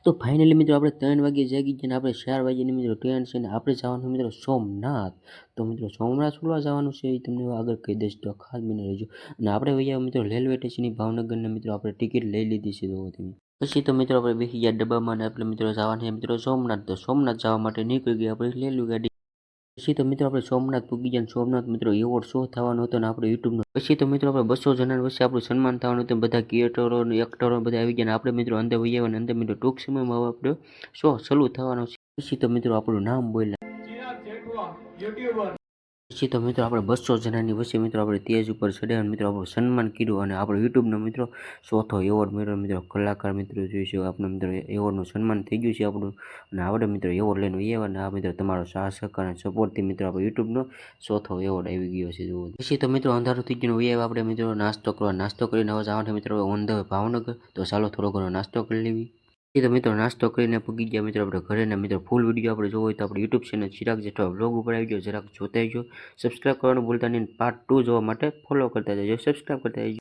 તો ફાઇનલી મિત્રો આપણે 3 વાગે જાગી ગયા ને આપણે 4 વાગ્યાની મિત્રો ટ્રેન છે ને આપણે જવાનું મિત્રો સોમનાથ. તો મિત્રો સોમનાથ ફરવા જવાનું છે એ તમને આગળ કહી દઈશ, તો ખાસ બની રહેજો. અને આપણે વૈયા મિત્રો રેલવે સ્ટેશનની ભાવનગરના મિત્રો આપણે ટિકિટ લઈ લીધી છે જોવો તમે. પછી તો મિત્રો આપણે બેસી ગયા ડબ્બામાં ને આપણે મિત્રો જવાના છે મિત્રો સોમનાથ. તો સોમનાથ જવા માટે નીકળી ગયા આપણે રેલવે ગાડી. પછી તો મિત્રો આપણે સોમનાથ પૂગી ગયા. સોમનાથ મિત્રો એવોર્ડ શો થવાનો હતો ને આપણે યુટ્યુબનો. પછી તો મિત્રો આપણે 200 જણા વચ્ચે આપણું સન્માન થવાનું હતું. બધા ક્રિએટરો ને એક્ટરો બધા આવી ગયા ને આપણે મિત્રો અંદર વહી આવ્યા ને અંદર મિત્રો ટૂંક સમયમાં હવે આપણે શો ચાલુ થવાનો છે. પછી તો મિત્રો આપણું નામ બોલ્યા. પછી તો મિત્રો આપણે 200 જણાની વચ્ચે મિત્રો આપણે સ્ટેજ ઉપર ચડ્યા મિત્રો આપણું સન્માન કર્યું અને આપણો યુટ્યુબનો મિત્રો ચોથો એવોર્ડ મેળવ્યો. મિત્રો કલાકાર મિત્રો જોઈશું આપણો મિત્રો એવોર્ડનું સન્માન થઈ ગયું છે આપણું. અને આપણે મિત્રો એવોર્ડ લઈને આવ્યા અને આ મિત્રો તમારો સાથ સહકાર અને સપોર્ટથી મિત્રો આપણો યુટ્યુબનો ચોથો એવોર્ડ આવી ગયો છે જોવો. પછી તો મિત્રો અંધારું થઈ ગયું આવ્યા આપણે મિત્રો નાસ્તો કરીને હવે જવાનું મિત્રો ઓન ધ ભાવનગર. તો ચાલો થોડો ઘણો નાસ્તો કરી લેવી. તો મિત્રો નાસ્તો કરીને પૂગી ગયા મિત્રો આપણે ઘરે ને મિત્રો ફૂલ વિડીયો આપણે જોવો હોય તો આપણે YouTube channel Chirag Jethwa vlog ઉપર આવી ગયો, જરાક જોતા આવજો. સબસ્ક્રાઈબ કરવાનું ભૂલતા નહીં. પાર્ટ 2 જોવા માટે ફોલો કરતા જજો, સબસ્ક્રાઈબ કરતા જજો.